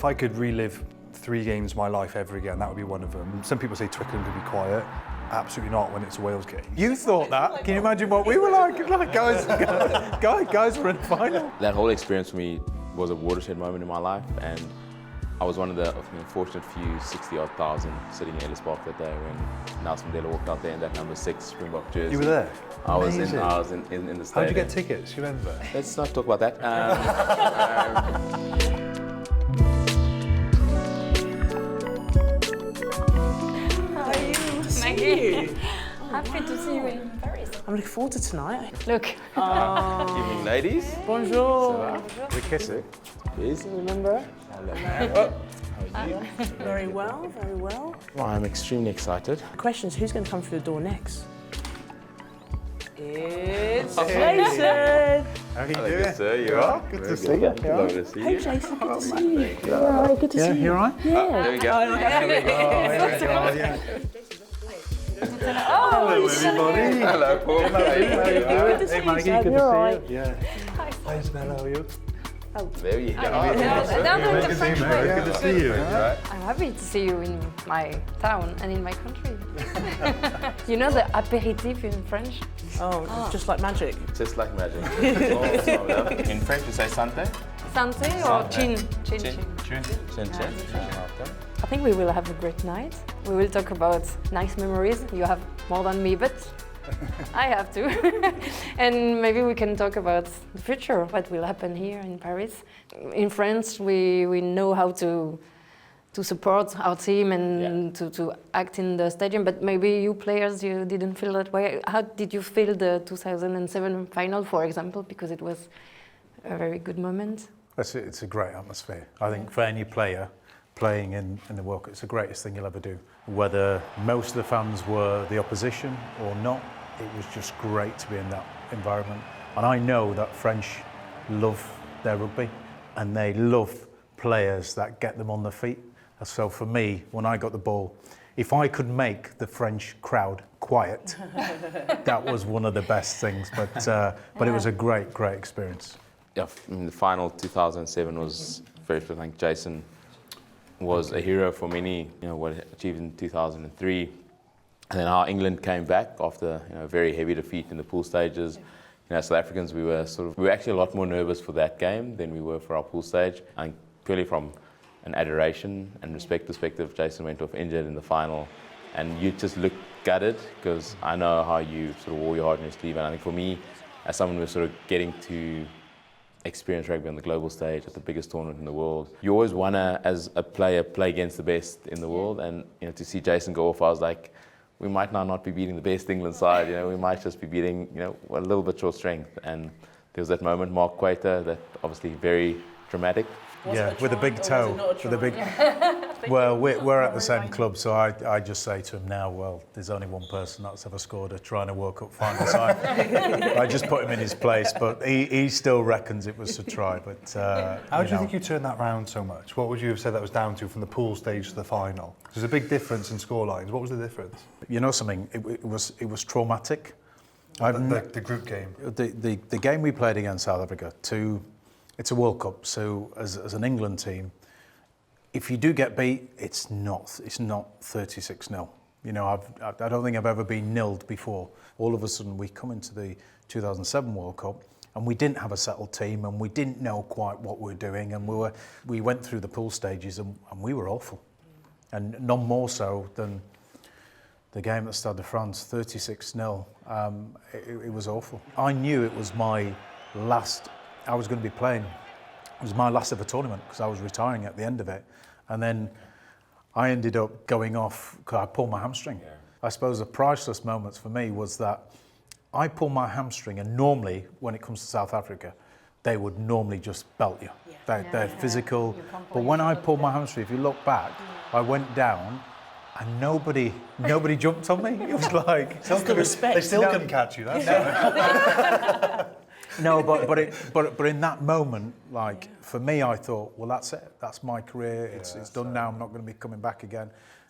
If I could relive 3 games of my life ever again, that would be one of them. Some people say Twickenham could be quiet. Absolutely not when it's a Wales game. You thought that? Can you imagine what we were like? Guys were in the final. That whole experience for me was a watershed moment in my life, and I was one of the unfortunate few 60-odd thousand sitting in Ellis Park that day when Nelson Mandela walked out there in that number 6 Springbok jersey. You were there? I was in the stadium. How did you get tickets? You remember? Let's not talk about that. How are you? Maggie. Happy to see you in Paris. I'm looking forward to tonight. Look. Evening, ladies. Bonjour. We kiss it. Please remember. Very well, very well. Well, I'm extremely excited. The question is, who's going to come through the door next? It's Jason. How are you Hello, doing? good sir. You are? Good to see you. Lovely to see you. Hey Jason, good to see you. Yeah, good to see you. You all right? There we go. Hello, everybody. Hello, Paul. How are you? Good to see you, Maggie, Sam. good You're all to right. see you. Yeah. Hi, Isabelle, how are you? There you go. Now doing the French word. Good to see you. I'm happy to see you in my town and in my country. You know the apéritif in French? Oh, just like magic. Just like magic. In French, we say santé. Santé or chin? Chin. Chin, chin. I think we will have a great night. We will talk about nice memories. You have more than me, but I have to. And maybe we can talk about the future, what will happen here in Paris. In France, we know how to support our team and to act in the stadium, but maybe you players, you didn't feel that way. How did you feel the 2007 final, for example, because it was a very good moment? It's a great atmosphere. I think for any player playing in the World Cup, it's the greatest thing you'll ever do. Whether most of the fans were the opposition or not, it was just great to be in that environment. And I know that French love their rugby and they love players that get them on their feet. So for me, when I got the ball, if I could make the French crowd quiet, that was one of the best things. But it was a great experience. Yeah, the final 2007 was very special. I think Jason was a hero for many, what he achieved in 2003. And then how England came back after a very heavy defeat in the pool stages. South Africans, we were actually a lot more nervous for that game than we were for our pool stage. And purely from an adoration and respect perspective, Jason went off injured in the final. And you just looked gutted, because I know how you sort of wore your heart on your sleeve. And I think for me, as someone who was sort of getting to experience rugby on the global stage at the biggest tournament in the world, you always want to, as a player, play against the best in the world. And to see Jason go off, I was like, we might now not be beating the best England side. We might just be beating a little bit short strength. And there was that moment, Mark Quater, that obviously very dramatic. Yeah, with a big toe, with a big. Well, we're at the same club, so I just say to him now, well, there's only one person that's ever scored a try in a World Cup final, so I just put him in his place, but he still reckons it was a try. But how do you think you turned that round so much? What would you have said that was down to from the pool stage to the final? There's a big difference in scorelines. What was the difference? You know something? It was traumatic. The group game. The game we played against South Africa. It's a World Cup, so as an England team, if you do get beat, it's not 36-0. I don't think I've ever been nilled before. All of a sudden, we come into the 2007 World Cup, and we didn't have a settled team, and we didn't know quite what we were doing, and we went through the pool stages, and we were awful, and none more so than the game at Stade de France, 36-0. It was awful. I knew it was my last. I was going to be playing. It was my last ever tournament because I was retiring at the end of it. And then I ended up going off because I pulled my hamstring. Yeah. I suppose the priceless moments for me was that I pulled my hamstring, and normally when it comes to South Africa, they would normally just belt you. Yeah. They're physical. But when I pulled my hamstring, if you look back, I went down and nobody jumped on me. It was like... They still couldn't catch you, that's No, but in that moment, like for me, I thought, well, that's it. That's my career. It's done now. I'm not going to be coming back again.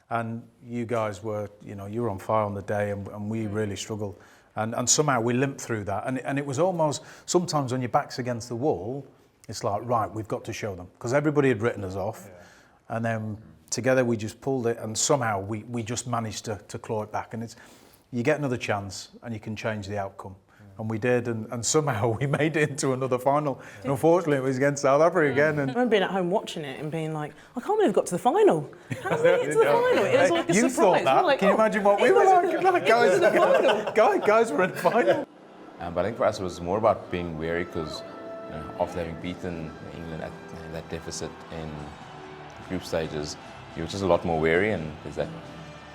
And you guys were, you were on fire on the day, and we really struggled. And somehow we limped through that. And it was almost, sometimes when your back's against the wall, it's like, right, we've got to show them. Because everybody had written us off. And then together we just pulled it, and somehow we just managed to claw it back. And you get another chance and you can change the outcome. And we did, and somehow we made it into another final. And unfortunately, it was against South Africa again. And I remember being at home watching it and being like, I can't believe we got to the final. How did we get to the final? It was like a you surprise. thought that? Like, Can you imagine what we were like? Guys were in the final. But I think for us it was more about being wary because after having beaten England at that deficit in group stages, you're just a lot more wary, and there's that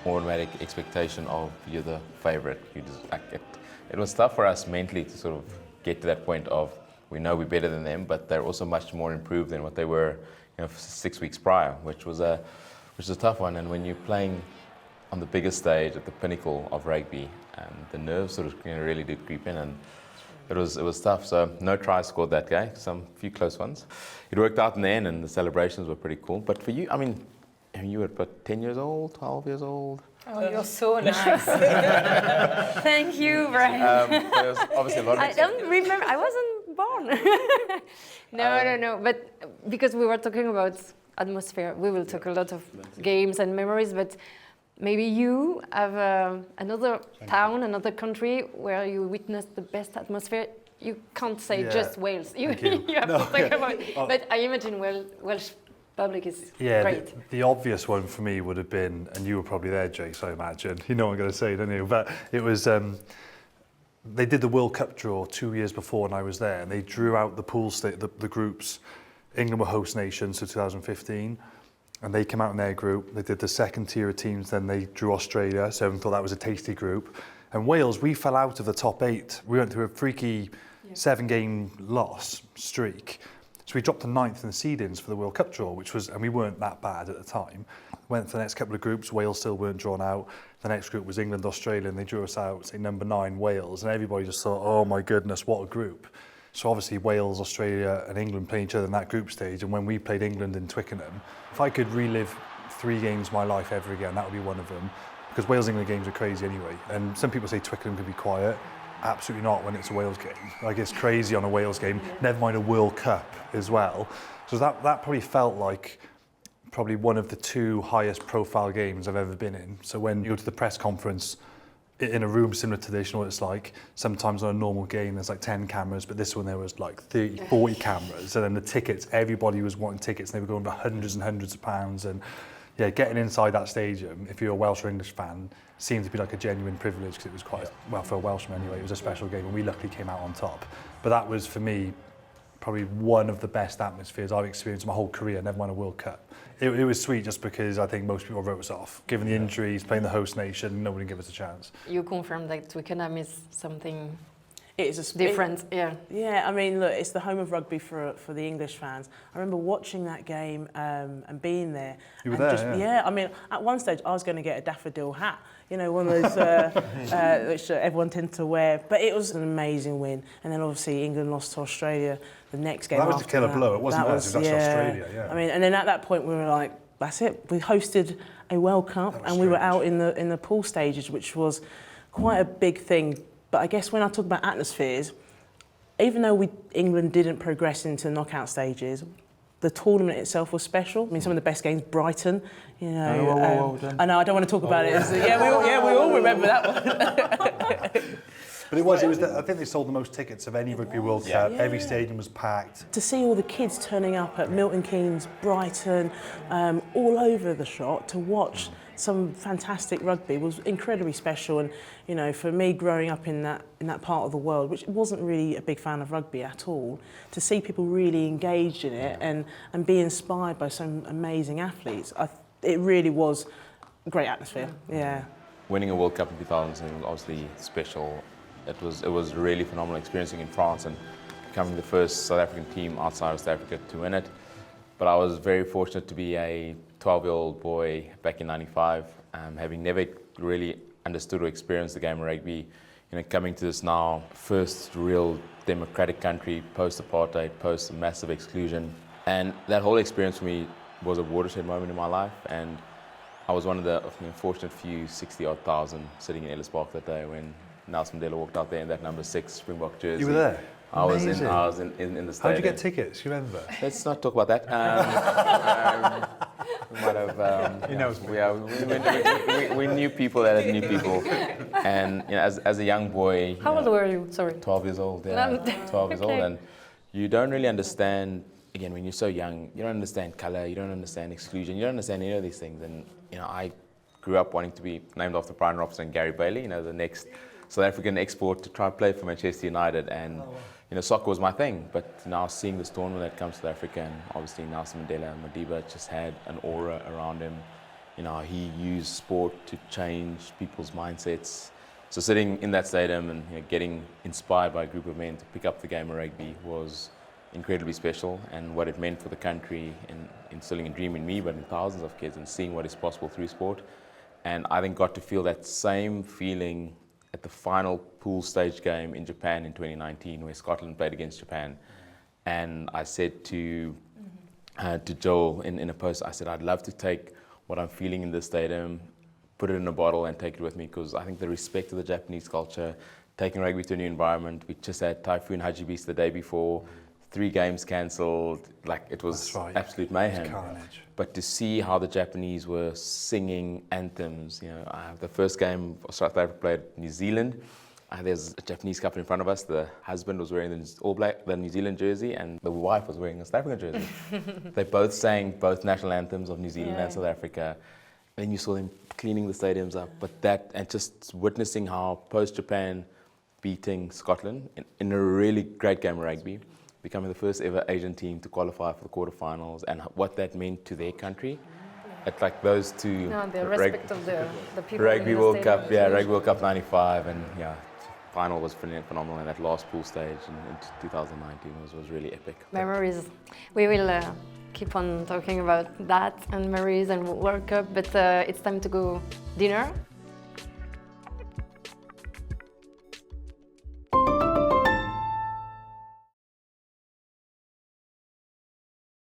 automatic expectation of you're the favourite. It was tough for us mentally to sort of get to that point of we know we're better than them, but they're also much more improved than what they were 6 weeks prior, which was a tough one. And when you're playing on the biggest stage at the pinnacle of rugby, the nerves sort of really did creep in, and it was tough. So no tries scored that day, few close ones. It worked out in the end, and the celebrations were pretty cool. But for you, I mean you were 10 years old, 12 years old. Oh, you're so nice. Thank you, Bryan. There was obviously a lot of I don't remember. I wasn't born. No. But because we were talking about atmosphere, we will talk a lot of games and memories. But maybe you have another town, another country where you witnessed the best atmosphere. You can't say just Wales. You have to talk about. But I imagine Welsh public is great. The obvious one for me would have been, and you were probably there, Jace, I imagine. You know what I'm going to say, don't you? But it was, they did the World Cup draw 2 years before, and I was there, and they drew out the pool state, the groups. England were host nation, so 2015, and they came out in their group. They did the second tier of teams, then they drew Australia, so everyone thought that was a tasty group. And Wales, we fell out of the top 8. We went through a freaky 7-game loss streak. So we dropped to 9th in the seedings for the World Cup draw, and we weren't that bad at the time. Went for the next couple of groups, Wales still weren't drawn out. The next group was England, Australia, and they drew us out, say number 9, Wales, and everybody just thought, oh my goodness, what a group. So obviously Wales, Australia and England played each other in that group stage, and when we played England in Twickenham, if I could relive 3 games of my life ever again, that would be one of them, because Wales-England games are crazy anyway, and some people say Twickenham can be quiet. Absolutely not when it's a Wales game. Like, it's crazy on a Wales game, never mind a World Cup as well. So that probably felt like one of the 2 highest profile games I've ever been in. So when you go to the press conference in a room similar to this, you know what it's like. Sometimes on a normal game there's like 10 cameras, but this one there was like 30, 40 cameras. And then the tickets, everybody was wanting tickets, and they were going for hundreds and hundreds of pounds. And yeah, getting inside that stadium, if you're a Welsh or English fan, seemed to be like a genuine privilege, because it was quite, well, for a Welshman anyway, it was a special game, and we luckily came out on top. But that was, for me, probably one of the best atmospheres I've experienced in my whole career, never won a World Cup. It was sweet just because I think most people wrote us off. Given the injuries, playing the host nation, nobody gave us a chance. You confirmed that Twickenham is something It's different, Yeah, I mean, look, it's the home of rugby for the English fans. I remember watching that game and being there. You were there, yeah. I mean, at one stage, I was going to get a daffodil hat, you know, one of those which everyone tends to wear. But it was an amazing win. And then obviously England lost to Australia the next game. Well, that was the killer blow. It wasn't us, it was Australia, yeah. I mean, and then at that point we were like, that's it. We hosted a World Cup, and we were out in the pool stages, which was quite a big thing. But I guess when I talk about atmospheres, even though England didn't progress into knockout stages, the tournament itself was special. I mean, some of the best games, Brighton, you know. I know, I don't want to talk about it. We all remember that one. But it was I think they sold the most tickets of any Rugby World Cup. Yeah. Every stadium was packed. To see all the kids turning up at Milton Keynes, Brighton, all over the shot to watch some fantastic rugby was incredibly special. And you know, for me, growing up in that part of the world, which wasn't really a big fan of rugby at all, to see people really engaged in it and be inspired by some amazing athletes, it really was a great atmosphere. Yeah. Winning a World Cup in 2000 was obviously special. It was a really phenomenal experiencing in France and becoming the first South African team outside of South Africa to win it. But I was very fortunate to be a 12-year-old boy back in '95, having never really understood or experienced the game of rugby. You know, coming to this now first real democratic country, post-apartheid, post-massive exclusion, and that whole experience for me was a watershed moment in my life. And I was one of the fortunate few 60-odd thousand sitting in Ellis Park that day when Nelson Mandela walked out there in that number 6 Springbok jersey. You were there? I was Amazing. in the stadium. How did you get tickets? You remember? Let's not talk about that. We might have, He knows me. we knew people that knew people, and you know, as a young boy, How old were you? Sorry. 12 years old. Yeah, 12 years old, Okay. and you don't really understand. Again, when you're so young, you don't understand color, you don't understand exclusion, you don't understand any of these things. And you know, I grew up wanting to be named after Bryan and Gary Bailey. You know, the next South African export to try play for Manchester United, and you know, soccer was my thing. But now seeing this tournament that comes to South Africa, and obviously Nelson Mandela and Madiba just had an aura around him. You know, he used sport to change people's mindsets. So sitting in that stadium and you know, getting inspired by a group of men to pick up the game of rugby was incredibly special, and what it meant for the country in instilling a dream in me, but in thousands of kids, and seeing what is possible through sport. And I then got to feel that same feeling at the final pool stage game in Japan in 2019, where Scotland played against Japan. And I said to Joel in a post, I said, I'd love to take what I'm feeling in this stadium, put it in a bottle and take it with me, because I think the respect of the Japanese culture, taking rugby to a new environment. We just had Typhoon Hajibis the day before, 3 games cancelled, like it was absolute mayhem. Carnage. But to see how the Japanese were singing anthems, you know, the first game South Africa played New Zealand. There's a Japanese couple in front of us. The husband was wearing the New Zealand jersey, and the wife was wearing a South African jersey. They both sang both national anthems of New Zealand and South Africa. Then you saw them cleaning the stadiums up. But that, and just witnessing how post-Japan beating Scotland in a really great game of rugby, becoming the first ever Asian team to qualify for the quarterfinals, and what that meant to their country. At like those two, No, the respect of the people. Rugby in the World stadium. Cup, yeah, Rugby World Cup '95, and yeah, final was phenomenal, and that last pool stage in 2019 was really epic. Memories. We will keep on talking about that and memories and World Cup, but it's time to go dinner.